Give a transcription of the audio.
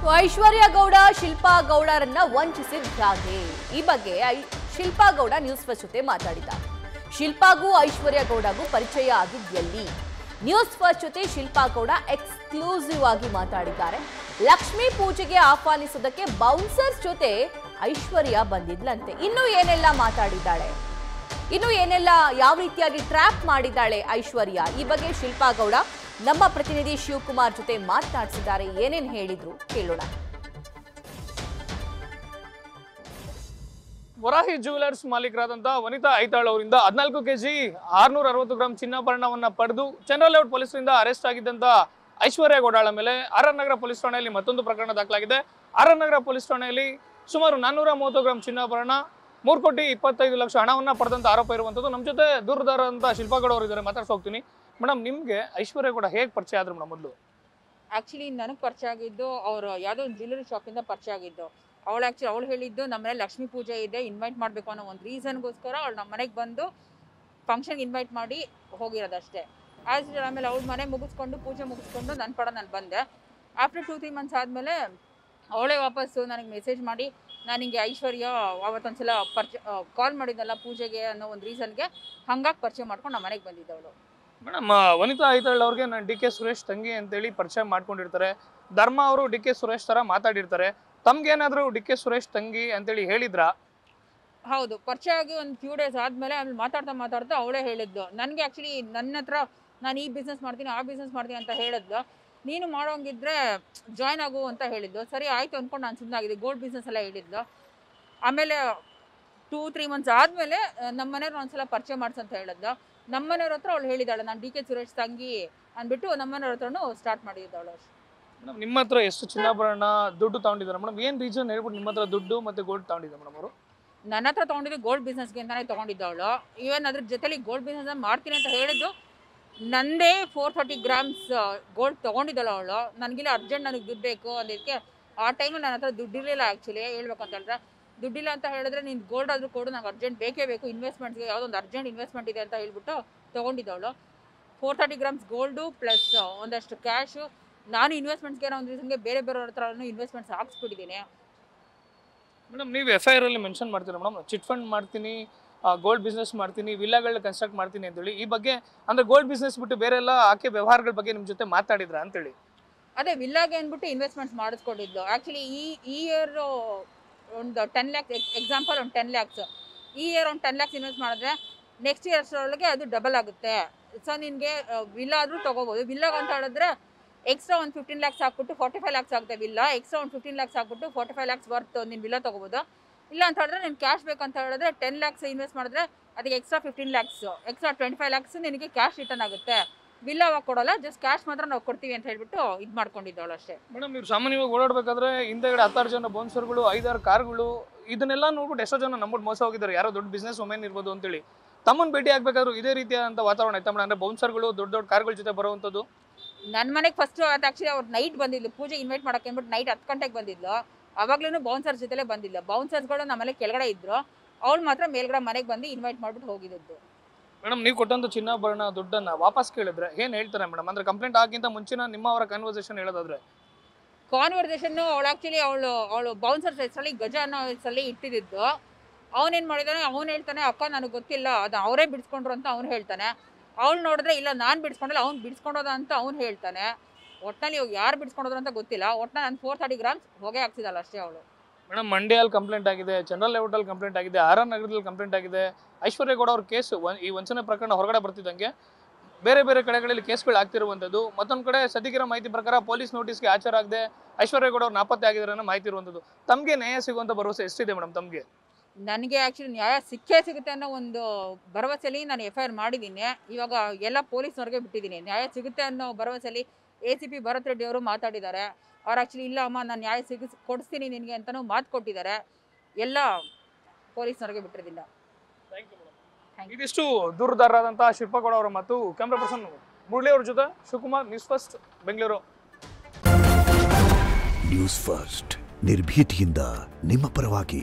ಐಶ್ವರ್ಯ ಗೌಡ ಶಿಲ್ಪಾ ಗೌಡರನ್ನ ವಂಚಿಸಿದ್ದಾಗೆ ಈ ಬಗ್ಗೆ Shilpa Gowda news first ಜೊತೆ ಮಾತಾಡಿದ್ದಾರೆ. ಶಿಲ್ಪಾಗೂ ಐಶ್ವರ್ಯ ಗೌಡಗೂ ಪರಿಚಯ ಆಗಿದ್ದಲ್ಲಿ ನ್ಯೂಸ್ ಫಸ್ಟ್ ಜೊತೆ ಶಿಲ್ಪಾ ಗೌಡ ಎಕ್ಸ್ಕ್ಲೂಸಿವ್ ಆಗಿ ಮಾತಾಡಿದ್ದಾರೆ. ಲಕ್ಷ್ಮೀ ಪೂಜೆಗೆ ಆಹ್ವಾನಿಸೋದಕ್ಕೆ ಬೌನ್ಸರ್ಸ್ ಜೊತೆ ಐಶ್ವರ್ಯ ಬಂದಿದ್ಲಂತೆ. ಇನ್ನು ಏನೆಲ್ಲ ಮಾತಾಡಿದ್ದಾಳೆ, ಇನ್ನು ಏನೆಲ್ಲ ಯಾವ ರೀತಿಯಾಗಿ ಟ್ರ್ಯಾಪ್ ಮಾಡಿದ್ದಾಳೆ ಐಶ್ವರ್ಯ, ಈ ಬಗ್ಗೆ ಶಿಲ್ಪಾ ಗೌಡ ನಮ್ಮ ಪ್ರತಿನಿಧಿ ಶಿವಕುಮಾರ್ ಜೊತೆ ಮಾತನಾಡಿಸಿದ್ದಾರೆ. ಏನೇನು ಹೇಳಿದ್ರು ಕೇಳೋಣ. ವರಾಹಿ ಜ್ಯುವೆಲರ್ಸ್ ಮಾಲೀಕರಾದಂತಹ ವನಿತಾ ಐತಾಳ್ ಅವರಿಂದ 14 ಕೆಜಿ 660 ಗ್ರಾಂ ಚಿನ್ನಾಭರಣವನ್ನ ಪಡೆದು ಚಂದ್ರ ಲೇಔಟ್ ಪೊಲೀಸರಿಂದ ಅರೆಸ್ಟ್ ಆಗಿದ್ದಂತ ಐಶ್ವರ್ಯ ಗೌಡಳ ಮೇಲೆ ಆರ್ ಆರ್ ನಗರ ಪೊಲೀಸ್ ಠಾಣೆಯಲ್ಲಿ ಮತ್ತೊಂದು ಪ್ರಕರಣ ದಾಖಲಾಗಿದೆ. ಆರ್ ಆರ್ ನಗರ ಪೊಲೀಸ್ ಠಾಣೆಯಲ್ಲಿ ಸುಮಾರು 430 ಗ್ರಾಂ ಚಿನ್ನಾಭರಣ 3,25,00,000 ಹಣವನ್ನ ಪಡೆದಂತ ಆರೋಪ ಇರುವಂತದ್ದು. ನಮ್ಮ ಜೊತೆ ದೂರದಾರಂತ ಶಿಲ್ಪಾ ಗೌಡ ಅವರು ಇದ್ದಾರೆ, ಮಾತಾಡ್ಸ ಹೋಗ್ತೀನಿ. ಮೇಡಮ್, ನಿಮ್ಗೆ ಐಶ್ವರ್ಯ ಗೌಡ ಹೇಗೆ ಪರಿಚಯ ಆದ್ರು ಮೇಡಮ್? ಮೊದಲು ಆ್ಯಕ್ಚುಲಿ ನನಗೆ ಪರಿಚಯ ಆಗಿದ್ದು ಅವರು ಯಾವುದೋ ಒಂದು ಜ್ಯುವೆಲರಿ ಶಾಪಿಂದ ಪರಿಚಯ ಆಗಿದ್ದು. ಅವಳು ಹೇಳಿದ್ದು ನಮ್ಮ ಮನೇಲಿ ಲಕ್ಷ್ಮೀ ಪೂಜೆ ಇದೆ, ಇನ್ವೈಟ್ ಮಾಡಬೇಕು ಅನ್ನೋ ಒಂದು ರೀಸನ್ಗೋಸ್ಕರ ಅವಳು ನಮ್ಮ ಮನೆಗೆ ಬಂದು ಫಂಕ್ಷನ್ಗೆ ಇನ್ವೈಟ್ ಮಾಡಿ ಹೋಗಿರೋದಷ್ಟೇ. ಆಮೇಲೆ ಅವಳ ಮನೆ ಮುಗಿಸ್ಕೊಂಡು ಪೂಜೆ ಮುಗಿಸ್ಕೊಂಡು ನನ್ನ ಪಡ ನಾನು ಬಂದೆ. ಆಫ್ಟರ್ 2-3 ಮಂತ್ಸ್ ಆದಮೇಲೆ ಅವಳೇ ವಾಪಸ್ಸು ನನಗೆ ಮೆಸೇಜ್ ಮಾಡಿ, ನಾನು ಹಿಂಗೆ ಐಶ್ವರ್ಯ ಅವತ್ತೊಂದ್ಸಲ ಕಾಲ್ ಮಾಡಿದ್ದಲ್ಲ ಪೂಜೆಗೆ ಅನ್ನೋ ಒಂದು ರೀಸನ್ಗೆ ಹಂಗಾಗಿ ಪರಿಚಯ ಮಾಡ್ಕೊಂಡು ನಮ್ಮ ಮನೆಗೆ ಬಂದಿದ್ದವಳು. ಮೇಡಮ್, ವನಿತಾ ಐತಾಳ್ ಅವ್ರಿಗೆ ನಾನು ಡಿ ಕೆ ಸುರೇಶ್ ತಂಗಿ ಅಂತೇಳಿ ಪರಿಚಯ ಮಾಡ್ಕೊಂಡಿರ್ತಾರೆ. ಧರ್ಮ ಅವರು ಡಿ ಕೆ ಸುರೇಶ್ ತರ ಮಾತಾಡಿರ್ತಾರೆ. ತಮ್ಗೇನಾದ್ರು ಡಿ ಕೆ ಸುರೇಶ್ ತಂಗಿ ಅಂತೇಳಿ ಹೇಳಿದ್ರಾ? ಹೌದು, ಪರಿಚಯ ಆಗಿ ಒಂದು ಫ್ಯೂ ಡೇಸ್ ಆದಮೇಲೆ ಆಮೇಲೆ ಮಾತಾಡ್ತಾ ಅವಳೇ ಹೇಳಿದ್ದು ನನಗೆ. ಆ್ಯಕ್ಚುಲಿ ನನ್ನ ಹತ್ರ ನಾನು ಈ ಬಿಸ್ನೆಸ್ ಮಾಡ್ತೀನಿ ಆ ಬಿಸ್ನೆಸ್ ಮಾಡ್ತೀನಿ ಅಂತ ಹೇಳಿದ್ಲು. ನೀನು ಮಾಡೋಂಗಿದ್ರೆ ಜಾಯ್ನ್ ಆಗು ಅಂತ ಹೇಳಿದ್ದು. ಸರಿ ಆಯಿತು ಅಂದ್ಕೊಂಡು ನಾನು ಸುಮ್ಮನಾಗಿದೆ. ಗೋಲ್ಡ್ ಬಿಸ್ನೆಸ್ ಎಲ್ಲ ಹೇಳಿದ್ಲು. ಆಮೇಲೆ 2-3 ಮಂತ್ಸ್ ಆದಮೇಲೆ ನಮ್ಮ ಮನೆಯವ್ರು ಒಂದ್ಸಲ ಪರಿಚಯ ಮಾಡ್ಸಂತ ಹೇಳಿದ್ಲು. ನಮ್ಮ ಮನೆಯವ್ರ ಹತ್ರ ಅವಳು ಹೇಳಿದ್ದಾಳೆ ನಾನು ಡಿ ಕೆ ಸುರೇಶ್ ತಂಗಿ ಅಂದ್ಬಿಟ್ಟು ನಮ್ಮ ಮನೆಯವ್ರ ಹತ್ರನೂ ಸ್ಟಾರ್ಟ್ ಮಾಡಿದ್ದವಳು. ಮೇಡಮ್, ನಿಮ್ಮ ಹತ್ರ ಎಷ್ಟು ಚಿನ್ನಾಭರಣ ದುಡ್ಡು ತಗೊಂಡಿದ್ದಾರೆ ಮೇಡಮ್? ಏನು ರೀಸನ್ ಹೇಳ್ಬಿಟ್ಟು ನಿಮ್ಮ ಹತ್ರ ದುಡ್ಡು ಮತ್ತು ಗೋಲ್ಡ್ ತಗೊಂಡಿದ್ದಾರೆ ಮೇಡಮ್ ಅವರು? ನನ್ನ ಹತ್ರ ತೊಗೊಂಡಿದ್ದು ಗೋಲ್ಡ್ ಬಿಸ್ನೆಸ್ಗೆ ಅಂತಲೇ ತೊಗೊಂಡಿದ್ದವಳು. ಈವನ್ ಅದ್ರ ಜೊತೆಲಿ ಗೋಲ್ಡ್ ಬಿಸ್ನೆಸ್ ಮಾಡ್ತೀನಿ ಅಂತ ಹೇಳಿದ್ದು ನಂದೇ 430 ಗ್ರಾಮ್ಸ್ ಗೋಲ್ಡ್ ತೊಗೊಂಡಿದ್ದಳು ಅವಳು. ನನಗಿಲ್ಲ ಅರ್ಜೆಂಟ್ ನನಗೆ ದುಡ್ಡು ಬೇಕು ಅಂದಿದ್ದಕ್ಕೆ ಆ ಟೈಮಲ್ಲಿ ನನ್ನ ಹತ್ರ ದುಡ್ಡಿರಲಿಲ್ಲ. ಆ್ಯಕ್ಚುಲಿ ಹೇಳ್ಬೇಕು ಅಂತ ಹೇಳಿದ್ರೆ ದುಡ್ಡಿಲ್ಲ ಅಂತ ಹೇಳಿದ್ರೆ ನೀನು ಗೋಲ್ಡ್ ಆದರೂ ಕೊಡು, ನಂಗೆ ಅರ್ಜೆಂಟ್ ಬೇಕೇ ಬೇಕು, ಇನ್ವೆಸ್ಟ್ಮೆಂಟ್ಗೆ ಯಾವುದೊಂದು ಅರ್ಜೆಂಟ್ ಇನ್ವೆಸ್ಟ್ಮೆಂಟ್ ಇದೆ ಅಂತ ಹೇಳ್ಬಿಟ್ಟು ತೊಗೊಂಡಿದ್ದವಳು. 430 ಗ್ರಾಮ್ಸ್ ಗೋಲ್ಡು ಪ್ಲಸ್ ಒಂದಷ್ಟು ಕ್ಯಾಶು. ನಾನು ಇನ್ವೆಸ್ಟ್ಮೆಂಟ್ಸ್ಗೆ ಒಂದು ರೀಸನ್ಗೆ ಬೇರೆ ಹತ್ರ ಇನ್ವೆಸ್ಟ್ಮೆಂಟ್ಸ್ ಹಾಕ್ಸ್ಬಿಟ್ಟಿದ್ದೀನಿ. ಮೇಡಮ್, ನೀವು FIR ಅಲ್ಲಿ ಮೆನ್ಷನ್ ಮಾಡ್ತೀರಾ ಮೇಡಮ್, ಚಿಟ್ ಫಂಡ್ ಮಾಡ್ತೀನಿ, ಗೋಲ್ಡ್ ಬಿಸ್ನೆಸ್ ಮಾಡ್ತೀನಿ, ವಿಲ್ಲಾಗಳನ್ನ ಕನ್ಸ್ಟ್ರಕ್ಟ್ ಮಾಡ್ತೀನಿ ಅಂತೇಳಿ. ಈ ಬಗ್ಗೆ ಅಂದ್ರೆ ಗೋಲ್ಡ್ ಬಿಸ್ನೆಸ್ ಬಿಟ್ಟು ಬೇರೆ ಎಲ್ಲ ಆಕೆ ವ್ಯವಹಾರಗಳ ಬಗ್ಗೆ ನಿಮ್ಮ ಜೊತೆ ಮಾತಾಡಿದ್ರಾ ಅಂತೇಳಿ? ಅದೇ ವಿಲ್ಲಾಗೆ ಅಂದ್ಬಿಟ್ಟು ಇನ್ವೆಸ್ಟ್ಮೆಂಟ್ಸ್ ಮಾಡಿಸ್ಕೊಂಡಿದ್ದು. ಆ್ಯಕ್ಚುಲಿ ಈ ಇಯರ್ ಒಂದು 10 lakhs ಎಕ್ಸಾಂಪಲ್, ಒಂದು 10 lakhs ಈ ಇಯರ್ ಒಂದು 10 lakhs ಇನ್ವೆಸ್ಟ್ ಮಾಡಿದ್ರೆ ನೆಕ್ಸ್ಟ್ ಇಯರ್ಸ್ರೊಳಗೆ ಅದು ಡಬಲ್ ಆಗುತ್ತೆ. ಸೊ ನಿನಗೆ ವಿಲ್ಲಾ ಆದರೂ ತೊಗೋಬೋದು. ವಿಲ್ಲಾಗ ಅಂತ ಹೇಳಿದ್ರೆ ಎಕ್ಸ್ಟ್ರಾ ಒಂದು 15 lakhs ಹಾಕ್ಬಿಟ್ಟು 45 lakhs ಆಗುತ್ತೆ ವಿಲ್ಲಾ. ಎಕ್ಸ್ಟ್ರಾ ಒಂದು 15 lakhs ಹಾಕ್ಬಿಟ್ಟು 45 lakhs ವರ್ತ್ ನೀನು ವಿಲ್ಲಾ ತೊಗೋಬೋದು. ಇಲ್ಲ ಅಂತ ಹೇಳಿದ್ರೆ ನೀನು ಕ್ಯಾಶ್ ಬೇಕಂತ ಹೇಳಿದ್ರೆ 10 lakhs ಇನ್ವೆಸ್ಟ್ ಮಾಡಿದ್ರೆ ಅದಕ್ಕೆ ಎಕ್ಸ್ಟ್ರಾ 15 lakhs, ಎಕ್ಸ್ಟ್ರಾ 25 lakhs ನಿನಗೆ ಕ್ಯಾಶ್ ರಿಟರ್ನ್ ಆಗುತ್ತೆ. ವಿಲ್ಲಾವಾಗ ಕೊಡೋಲ್ಲ, ಜಸ್ಟ್ ಕ್ಯಾಶ್ ಮಾತ್ರ ನಾವು ಕೊಡ್ತೀವಿ ಅಂತ ಹೇಳ್ಬಿಟ್ಟು ಇದು ಮಾಡ್ಕೊಂಡಿದ್ದವಳು ಅಷ್ಟೇ. ಮೇಡಮ್, ನೀವು ಸಾಮಾನ್ಯವಾಗಿ ಓಡಾಡಬೇಕಾದ್ರೆ ಹಿಂದೆಗಡೆ 16 ಜನ ಬೌನ್ಸರ್ಗಳು, 5-6 ಕಾರ್ಗಳು, ಇದನ್ನೆಲ್ಲ ನೋಡ್ಬಿಟ್ಟು ಎಷ್ಟೋ ಜನ ನಂಬಿಟ್ಟು ಮೋಸ ಹೋಗಿದ್ದಾರೆ. ಯಾರೋ ದೊಡ್ಡ ಬಿಸ್ನೆಸ್ ವುಮೆನ್ ಇರ್ಬೋದು ಅಂತೇಳಿ. ತಮ್ಮನ್ನು ಭೇಟಿ ಆಗ್ಬೇಕಾದ್ರೂ ಇದೇ ರೀತಿಯಾದಂಥ ವಾತಾವರಣ ಆಯ್ತಾ ಮೇಡಮ್? ಅಂದರೆ ಬೌನ್ಸರ್ಗಳು ದೊಡ್ಡ ಕಾರ್ಗಳ ಜೊತೆ ಬರುವಂಥದ್ದು. ನನ್ನ ಮನೆಗೆ ಫಸ್ಟು ಅದು ಆ್ಯಕ್ಚುಲಿ ಅವ್ರು ನೈಟ್ ಬಂದಿದ್ದು ಪೂಜೆ ಇನ್ವೈಟ್ ಮಾಡೋಕ್ಕೆ ಅಂದ್ಬಿಟ್ಟು ನೈಟ್ 10 ಗಂಟೆಗೆ ಬಂದಿದ್ದು. ಆವಾಗ್ಲೂ ಬೌನ್ಸರ್ಸ್ ಜೊತೆಲೇ ಬಂದಿಲ್ಲ. ಬೌನ್ಸರ್ಸ್ಗಳು ನಮ್ಮನೆ ಕೆಳಗಡೆ ಇದ್ರು, ಅವ್ಳು ಮಾತ್ರ ಮೇಲ್ಗಡೆ ಮನೆಗೆ ಬಂದು ಇನ್ವೈಟ್ ಮಾಡ್ಬಿಟ್ಟು ಹೋಗಿದ್ದು. ಮೇಡಮ್, ನೀವು ಕೊಟ್ಟಂತ ಚಿನ್ನಾಭರಣ ದುಡ್ಡನ್ನ ವಾಪಸ್ ಕೇಳಿದ್ರೆ ಏನು ಹೇಳ್ತಾರೆ ಮೇಡಮ್? ಅಂದ್ರೆ ಕಂಪ್ಲೇಂಟ್ ಆಗಿಂತ ಮುಂಚಿನ ನಿಮ್ಮ ಅವರ ಕನ್ವರ್ಸೇಷನ್ ಹೇಳೋದಾದ್ರೆ? ಕಾನ್ವರ್ಸೇಷನ್ನು ಅವಳು ಆ್ಯಕ್ಚುಲಿ ಅವಳು ಬೌನ್ಸರ್ಸ್ ಹೆಸರಲ್ಲಿ ಗಜ ಅನ್ನೋ ಹೆಸರಲ್ಲಿ ಇಟ್ಟಿದ್ದು. ಅವನೇನು ಮಾಡಿದಾನೆ, ಅವ್ನು ಹೇಳ್ತಾನೆ ಅಕ್ಕ ನನಗೆ ಗೊತ್ತಿಲ್ಲ, ಅದು ಅವರೇ ಬಿಡಿಸ್ಕೊಂಡ್ರು ಅಂತ ಅವ್ನು ಹೇಳ್ತಾನೆ. ಅವ್ಳು ನೋಡಿದ್ರೆ ಇಲ್ಲ ನಾನು ಬಿಡಿಸ್ಕೊಂಡಿಲ್ಲ, ಅವ್ನು ಬಿಡಿಸ್ಕೊಂಡೋದ ಅಂತ ಅವ್ನು ಹೇಳ್ತಾನೆ. ಒಟ್ಟಿನಲ್ಲಿ ಯಾರು ಬಿಡಿಸ್ಕೊಂಡೋದ್ರು ಅಂತ ಗೊತ್ತಿಲ್ಲ. ಒಟ್ಟಿನಲ್ಲಿ ನಾನು 430 ಗ್ರಾಮ್ಸ್ ಹೊಗೆ ಹಾಕ್ಸಿದಲ್ಲ ಅಷ್ಟೇ ಅವಳು. ಮೇಡಮ್, ಮಂಡ್ಯಲ್ಲಿ ಕಂಪ್ಲೇಂಟ್ ಆಗಿದೆ, ಚಂದ್ರ ಲೇಔಟಲ್ಲಿ ಕಂಪ್ಲೇಂಟ್ ಆಗಿದೆ, ಆರ್ ಆರ್ ನಗರದಲ್ಲಿ ಕಂಪ್ಲೇಂಟ್ ಆಗಿದೆ. ಐಶ್ವರ್ಯ ಗೌಡ ಅವ್ರ ಕೇಸ್ ಈ ವಂಚನೆ ಪ್ರಕರಣ ಹೊರಗಡೆ ಬರ್ತಿದ್ದಂಗೆ ಬೇರೆ ಬೇರೆ ಕಡೆಗಳಲ್ಲಿ ಕೇಸ್ಗಳು ಆಗ್ತಿರುವಂಥದ್ದು. ಮತ್ತೊಂದು ಕಡೆ ಸದ್ಯಕ್ಕಿರೋ ಮಾಹಿತಿ ಪ್ರಕಾರ ಪೊಲೀಸ್ ನೋಟಿಸ್ಗೆ ಹಾಜರಾಗದೆ ಐಶ್ವರ್ಯ ಗೌಡ ಅವ್ರು ನಾಪತ್ತೆ ಆಗಿದ್ದಾರೆ ಅನ್ನೋ ಮಾಹಿತಿ ಇರುವಂಥದ್ದು. ತಮಗೆ ನ್ಯಾಯ ಸಿಗುವಂಥ ಭರವಸೆ ಎಷ್ಟಿದೆ ಮೇಡಮ್ ತಮಗೆ? ನನಗೆ ಆ್ಯಕ್ಚುಲಿ ನ್ಯಾಯ ಸಿಕ್ಕೇ ಸಿಗುತ್ತೆ ಅನ್ನೋ ಒಂದು ಭರವಸೆಯಲ್ಲಿ ನಾನು FIR ಮಾಡಿದ್ದೀನಿ. ಇವಾಗ ಎಲ್ಲ ಪೊಲೀಸ್ನವ್ರಿಗೆ ಬಿಟ್ಟಿದ್ದೀನಿ. ನ್ಯಾಯ ಸಿಗುತ್ತೆ ಅನ್ನೋ ಭರವಸೆಯಲ್ಲಿ ACP ಭರತ್ ರೆಡ್ಡಿ ಅವರು ಮಾತಾಡಿದ್ದಾರೆ. ಅವ್ರು ಆ್ಯಕ್ಚುಲಿ ಇಲ್ಲ ಅಮ್ಮ ನಾನು ನ್ಯಾಯ ಕೊಡಿಸ್ತೀನಿ ನಿನಗೆ ಅಂತಲೂ ಮಾತು ಕೊಟ್ಟಿದ್ದಾರೆ. ಎಲ್ಲ ಪೊಲೀಸ್ನವ್ರಿಗೆ ಬಿಟ್ಟಿರಲಿಲ್ಲ. ಇದಿಷ್ಟು ದೂರದಾರರಾದಂತಹ ಶಿಲ್ಪಾ ಗೌಡ ಅವರ ಮತ್ತು ಕ್ಯಾಮ್ರಾ ಪರ್ಸನ್ ಮುರಳಿ ಅವ್ರ ಜೊತೆ Shivakumar, news first Bengaluru. News first ನಿರ್ಭೀತಿಯಿಂದ ನಿಮ್ಮ ಪರವಾಗಿ.